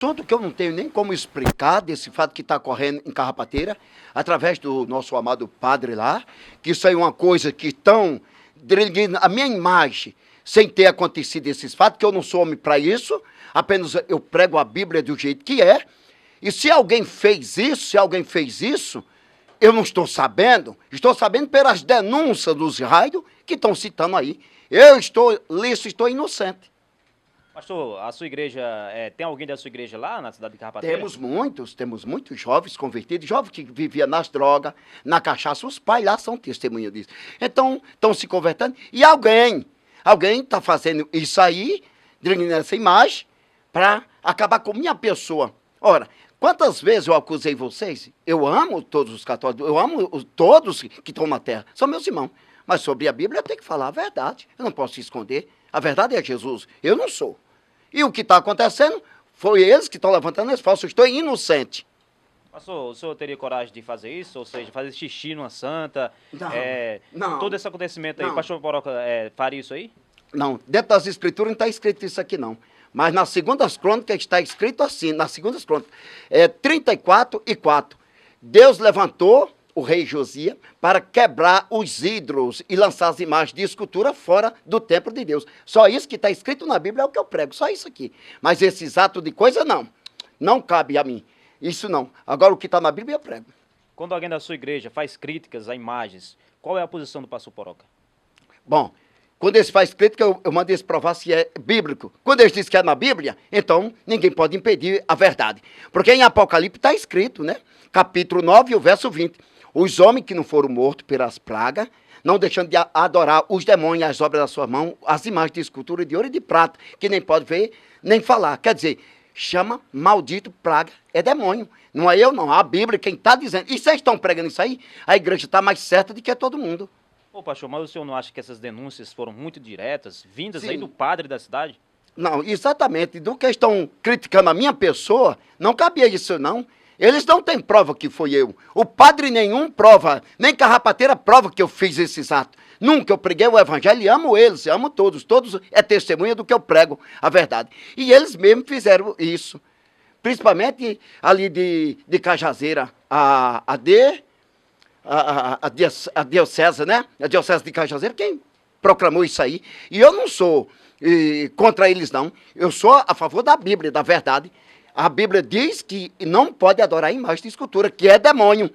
assunto que eu não tenho nem como explicar desse fato que está correndo em Carrapateira, através do nosso amado padre lá, que isso aí é uma coisa que estão denegrindo a minha imagem, sem ter acontecido esses fatos, que eu não sou homem para isso, apenas eu prego a Bíblia do jeito que é, e se alguém fez isso, eu não estou sabendo pelas denúncias dos raios que estão citando aí. Eu estou liso, estou inocente. Pastor, a sua igreja, tem alguém da sua igreja lá na cidade de Carrapateira? Temos muitos jovens convertidos, jovens que viviam nas drogas, na cachaça, os pais lá são testemunhas disso. Então, estão se convertendo, e alguém está fazendo isso aí, nessa imagem, para acabar com minha pessoa. Ora, quantas vezes eu acusei vocês? Eu amo todos os católicos, eu amo todos que estão na terra, são meus irmãos. Mas sobre a Bíblia eu tenho que falar a verdade, eu não posso esconder. A verdade é Jesus, eu não sou. E o que está acontecendo foi eles que estão levantando esse falso, eu estou inocente. Pastor, o senhor teria coragem de fazer isso? Ou seja, fazer xixi numa santa? Não. Todo esse acontecimento aí, Não. o pastor Poroca faria isso aí? Não, dentro das escrituras não está escrito isso aqui não. Mas nas segundas crônicas está escrito assim, nas segundas crônicas, 34:4. Deus levantou o rei Josias para quebrar os ídolos e lançar as imagens de escultura fora do templo de Deus. Só isso que está escrito na Bíblia é o que eu prego, só isso aqui. Mas esses atos de coisa não cabe a mim. Isso não. Agora o que está na Bíblia eu prego. Quando alguém da sua igreja faz críticas a imagens, qual é a posição do pastor Poroca? Bom, quando eles fazem crítica, eu mando eles provar se é bíblico. Quando eles dizem que é na Bíblia, então ninguém pode impedir a verdade. Porque em Apocalipse está escrito, né? Capítulo 9, o verso 20. Os homens que não foram mortos pelas pragas, não deixando de adorar os demônios, as obras da sua mão, as imagens de escultura de ouro e de prata, que nem pode ver, nem falar. Quer dizer, chama maldito, praga, é demônio. Não é eu não, a Bíblia, quem está dizendo. E vocês estão pregando isso aí, a igreja está mais certa do que todo mundo. Ô pastor, mas o senhor não acha que essas denúncias foram muito diretas, vindas Sim. aí do padre da cidade? Não, exatamente. Do que estão criticando a minha pessoa, não cabia isso, não. Eles não têm prova que foi eu. O padre nenhum prova, nem Carrapateira prova que eu fiz esses atos. Nunca eu preguei o evangelho e amo eles, amo todos. Todos é testemunha do que eu prego, a verdade. E eles mesmos fizeram isso. Principalmente ali de Cajazeira, a diocese, né? A diocese de Cajazeira, quem proclamou isso aí. E eu não sou contra eles, não. Eu sou a favor da Bíblia, da verdade. A Bíblia diz que não pode adorar imagem de escultura, que é demônio.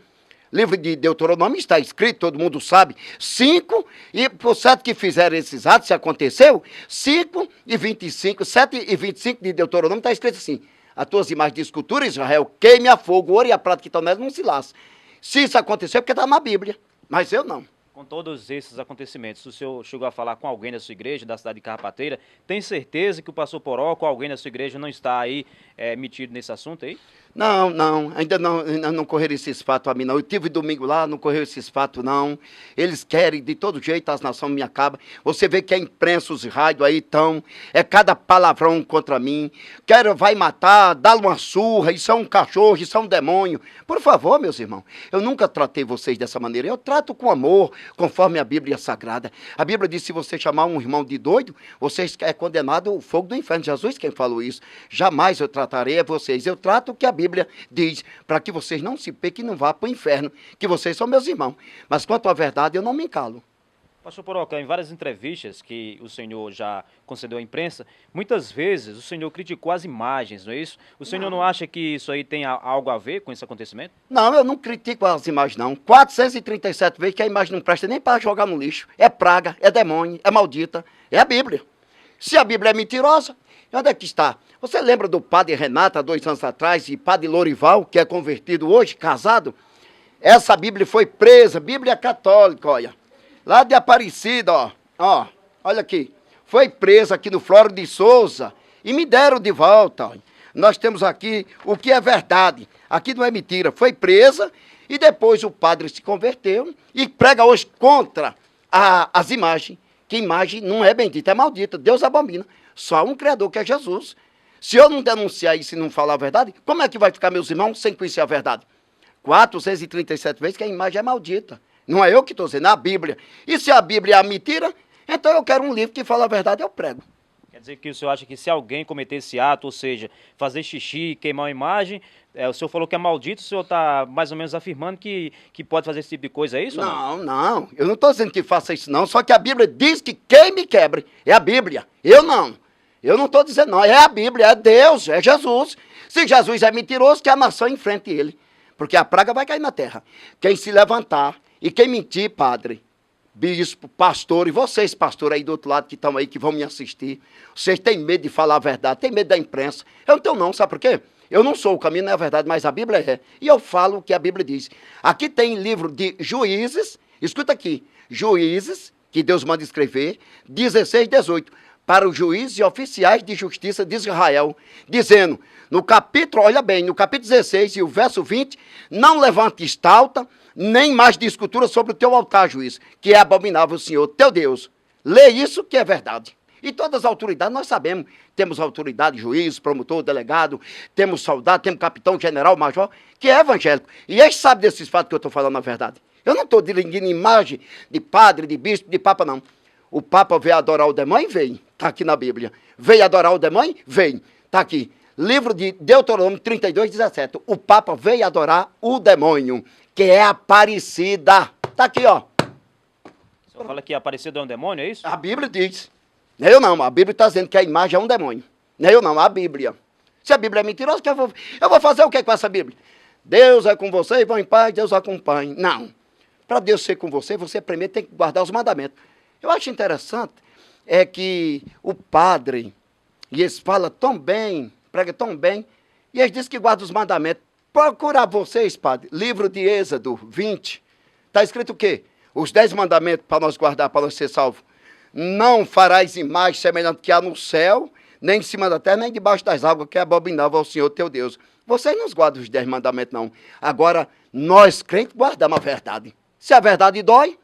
Livro de Deuteronômio está escrito, todo mundo sabe, 5, e por certo que fizeram esses atos, se aconteceu, 5:25, 7:25 de Deuteronômio está escrito assim: as tuas imagens de escultura, Israel, queime a fogo, o ouro e a prata que estão nelas não se laçam. Se isso aconteceu, é porque está na Bíblia, mas eu não. Com todos esses acontecimentos, o senhor chegou a falar com alguém da sua igreja, da cidade de Carrapateira, tem certeza que o pastor Poroca ou alguém da sua igreja não está aí metido nesse assunto aí? Não, ainda não correram esses fatos a mim, não. Eu tive domingo lá, não correu esses fatos, não. Eles querem, de todo jeito, as nações me acabam. Você vê que a imprensa, os rádios aí estão, cada palavrão contra mim. Vai matar, dá uma surra, isso é um cachorro, isso é um demônio. Por favor, meus irmãos, eu nunca tratei vocês dessa maneira. Eu trato com amor, conforme a Bíblia Sagrada. A Bíblia diz, se você chamar um irmão de doido, você é condenado ao fogo do inferno. Jesus quem falou isso. Jamais eu tratarei a vocês. Eu trato o que a Bíblia diz, para que vocês não se pequem e não vá para o inferno, que vocês são meus irmãos. Mas quanto à verdade, eu não me encalo. Pastor Poroca, em várias entrevistas que o senhor já concedeu à imprensa, muitas vezes o senhor criticou as imagens, não é isso? O senhor não acha que isso aí tem algo a ver com esse acontecimento? Não, eu não critico as imagens, não. 437 vezes que a imagem não presta nem para jogar no lixo. É praga, é demônio, é maldita, é a Bíblia. Se a Bíblia é mentirosa, onde é que está? Você lembra do padre Renato, há 2 anos atrás, e padre Lorival, que é convertido hoje, casado? Essa Bíblia foi presa, Bíblia católica, olha. Lá de Aparecida, ó, olha aqui. Foi presa aqui no Floro de Souza e me deram de volta. Ó. Nós temos aqui o que é verdade. Aqui não é mentira. Foi presa e depois o padre se converteu e prega hoje contra as imagens. Que imagem não é bendita, é maldita. Deus abomina. Só um Criador que é Jesus. Se eu não denunciar isso e não falar a verdade, como é que vai ficar meus irmãos sem conhecer a verdade? 437 vezes que a imagem é maldita. Não é eu que estou dizendo, é a Bíblia. E se a Bíblia é a mentira, então eu quero um livro que fala a verdade, eu prego. Quer dizer que o senhor acha que se alguém cometer esse ato, ou seja, fazer xixi, queimar uma imagem, o senhor falou que é maldito, o senhor está mais ou menos afirmando que pode fazer esse tipo de coisa, é isso ou não? Não, eu não estou dizendo que faça isso não, só que a Bíblia diz que queime e quebre, é a Bíblia, eu não estou dizendo não, é a Bíblia, é Deus, é Jesus. Se Jesus é mentiroso, que a nação enfrente ele, porque a praga vai cair na terra. Quem se levantar e quem mentir, padre, bispo, pastor, e vocês, pastor, aí do outro lado que estão aí, que vão me assistir, vocês têm medo de falar a verdade, têm medo da imprensa. Eu não tenho não, sabe por quê? Eu não sou o caminho, não é a verdade, mas a Bíblia é. E eu falo o que a Bíblia diz. Aqui tem livro de Juízes, escuta aqui, Juízes, que Deus manda escrever, 16, 18, para os juízes e oficiais de justiça de Israel, dizendo, no capítulo, olha bem, no capítulo 16 e o verso 20, não levante estalta, nem mais de escultura sobre o teu altar, juiz, que é abominável o Senhor, teu Deus. Lê isso que é verdade. E todas as autoridades, nós sabemos, temos autoridade, juiz, promotor, delegado, temos soldado, temos capitão, general, major, que é evangélico. E eles sabem desses fatos que eu estou falando na verdade. Eu não estou dirigindo imagem de padre, de bispo, de papa, não. O papa veio adorar o demônio? Veio. Está aqui na Bíblia. Veio adorar o demônio? Veio. Está aqui. Livro de Deuteronômio 32, 17. O papa veio adorar o demônio, que é Aparecida. Está aqui, ó. O senhor fala que Aparecida é um demônio, é isso? A Bíblia diz. Não é eu não, a Bíblia está dizendo que a imagem é um demônio. Não é eu não, a Bíblia. Se a Bíblia é mentirosa, eu vou fazer o que com essa Bíblia? Deus é com você e vão em paz, Deus acompanhe. Não. Para Deus ser com você, você primeiro tem que guardar os mandamentos. Eu acho interessante é que o padre, e eles falam tão bem, prega tão bem, e eles dizem que guarda os mandamentos. Procurar vocês, padre, livro de Êxodo 20, está escrito o quê? Os 10 mandamentos para nós guardar, para nós ser salvos. Não farás imagem semelhante que há no céu, nem em cima da terra, nem debaixo das águas, que é abominável ao Senhor teu Deus. Vocês não guardam os 10 mandamentos, não. Agora, nós crentes guardamos a verdade. Se a verdade dói,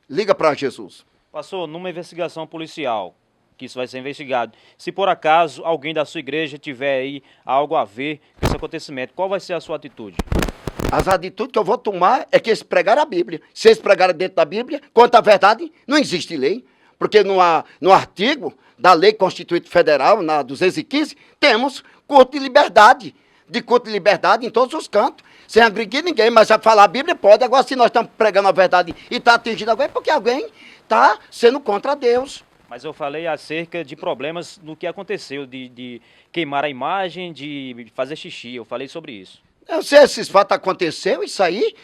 liga para Jesus. Pastor, numa investigação policial, que isso vai ser investigado, se por acaso alguém da sua igreja tiver aí algo a ver com esse acontecimento, qual vai ser a sua atitude? As atitudes que eu vou tomar é que eles pregaram a Bíblia. Se eles pregaram dentro da Bíblia, quanto à verdade, não existe lei. Porque no artigo da Lei Constituinte Federal, na 215, temos culto de liberdade. De culto de liberdade em todos os cantos. Sem agredir ninguém, mas a falar a Bíblia pode. Agora, se nós estamos pregando a verdade e está atingindo alguém, é porque alguém está sendo contra Deus. Mas eu falei acerca de problemas no que aconteceu, de queimar a imagem, de fazer xixi. Eu falei sobre isso. Eu sei, esses fatos aconteceu, isso aí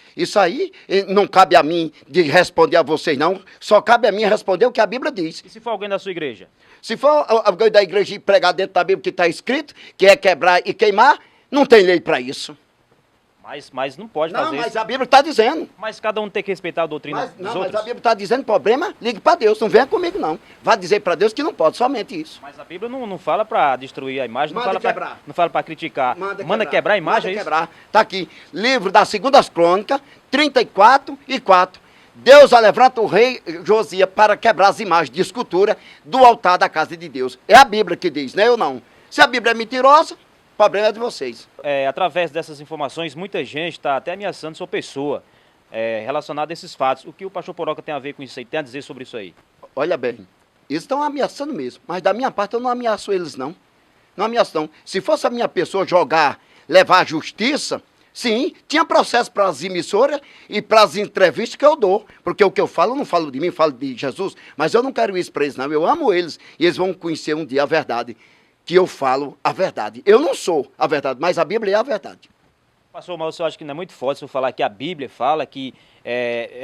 não cabe a mim de responder a vocês, não. Só cabe a mim responder o que a Bíblia diz. E se for alguém da sua igreja? Se for alguém da igreja e pregar dentro da Bíblia que está escrito, que é quebrar e queimar, não tem lei para isso. Mas não pode fazer isso. Não, mas a Bíblia está dizendo. Mas cada um tem que respeitar a doutrina dos outros. Mas a Bíblia está dizendo problema, ligue para Deus, não venha comigo não. Vá dizer para Deus que não pode, somente isso. Mas a Bíblia não fala para destruir a imagem, não fala para criticar. Manda quebrar a imagem, manda quebrar. Está aqui, livro das Segundas Crônicas, 34 e 4. Deus levanta o rei Josias para quebrar as imagens de escultura do altar da casa de Deus. É a Bíblia que diz, não é eu não. Se a Bíblia é mentirosa, o problema é de vocês. Através dessas informações, muita gente está até ameaçando sua pessoa relacionada a esses fatos. O que o pastor Poroca tem a ver com isso aí? Tem a dizer sobre isso aí? Olha bem, eles estão ameaçando mesmo, mas da minha parte eu não ameaço eles não. Não ameaço não. Se fosse a minha pessoa levar à justiça, sim, tinha processo para as emissoras e para as entrevistas que eu dou. Porque o que eu falo, eu não falo de mim, eu falo de Jesus. Mas eu não quero isso para eles não, eu amo eles e eles vão conhecer um dia a verdade. Que eu falo a verdade. Eu não sou a verdade, mas a Bíblia é a verdade. Pastor, mas você acha que não é muito forte se eu falar que a Bíblia fala que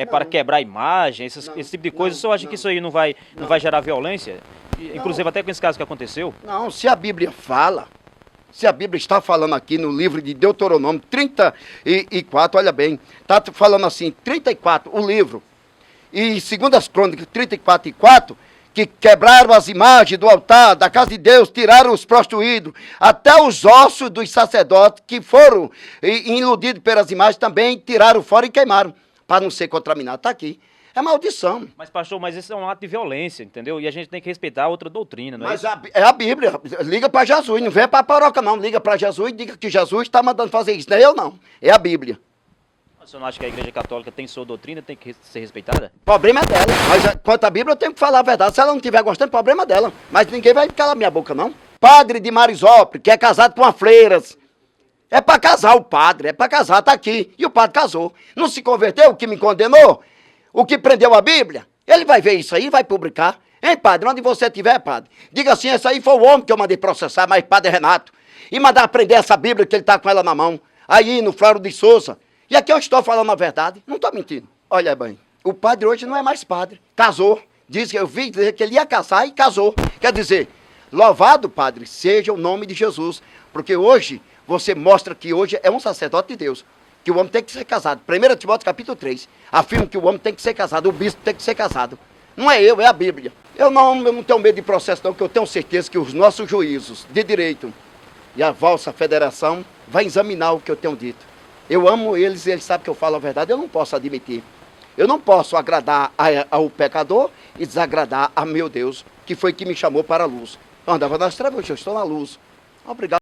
para quebrar a imagem, esse tipo de coisa? Você acha que isso aí não vai gerar violência? Inclusive até com esse caso que aconteceu? Não, se a Bíblia fala, se a Bíblia está falando aqui no livro de Deuteronômio 34, olha bem, está falando assim, 34, o livro, e 2 Crônicas 34 e 4, que quebraram as imagens do altar da casa de Deus, tiraram os prostituídos, até os ossos dos sacerdotes que foram iludidos pelas imagens também tiraram fora e queimaram, para não ser contaminado. Está aqui. É maldição. Mas, pastor, isso é um ato de violência, entendeu? E a gente tem que respeitar outra doutrina, não é? Mas é a Bíblia. Liga para Jesus, não vem para a paróquia não. Liga para Jesus e diga que Jesus está mandando fazer isso. Não é eu não, é a Bíblia. O senhor não acha que a Igreja Católica tem sua doutrina, tem que ser respeitada? O problema é dela. Mas quanto à Bíblia, eu tenho que falar a verdade. Se ela não estiver gostando, o problema é dela. Mas ninguém vai calar minha boca, não. Padre de Marisópolis, que é casado com uma freira. É para casar o padre, é para casar, tá aqui. E o padre casou. Não se converteu, o que me condenou, o que prendeu a Bíblia. Ele vai ver isso aí e vai publicar. Hein, padre, onde você estiver, padre, diga assim, esse aí foi o homem que eu mandei processar, mas padre Renato, e mandar prender essa Bíblia que ele tá com ela na mão, aí no Flávio de Souza. E aqui eu estou falando a verdade, não estou mentindo. Olha bem, o padre hoje não é mais padre, casou. Diz que eu vi dizer que ele ia casar e casou. Quer dizer, louvado, padre, seja o nome de Jesus, porque hoje você mostra que hoje é um sacerdote de Deus, que o homem tem que ser casado. 1 Timóteo capítulo 3, afirma que o homem tem que ser casado, o bispo tem que ser casado. Não é eu, é a Bíblia. Eu não tenho medo de processo não, porque eu tenho certeza que os nossos juízos de direito e a vossa federação vai examinar o que eu tenho dito. Eu amo eles e eles sabem que eu falo a verdade, eu não posso admitir. Eu não posso agradar ao pecador e desagradar a meu Deus, que foi que me chamou para a luz. Eu andava nas trevas, hoje eu estou na luz. Obrigado.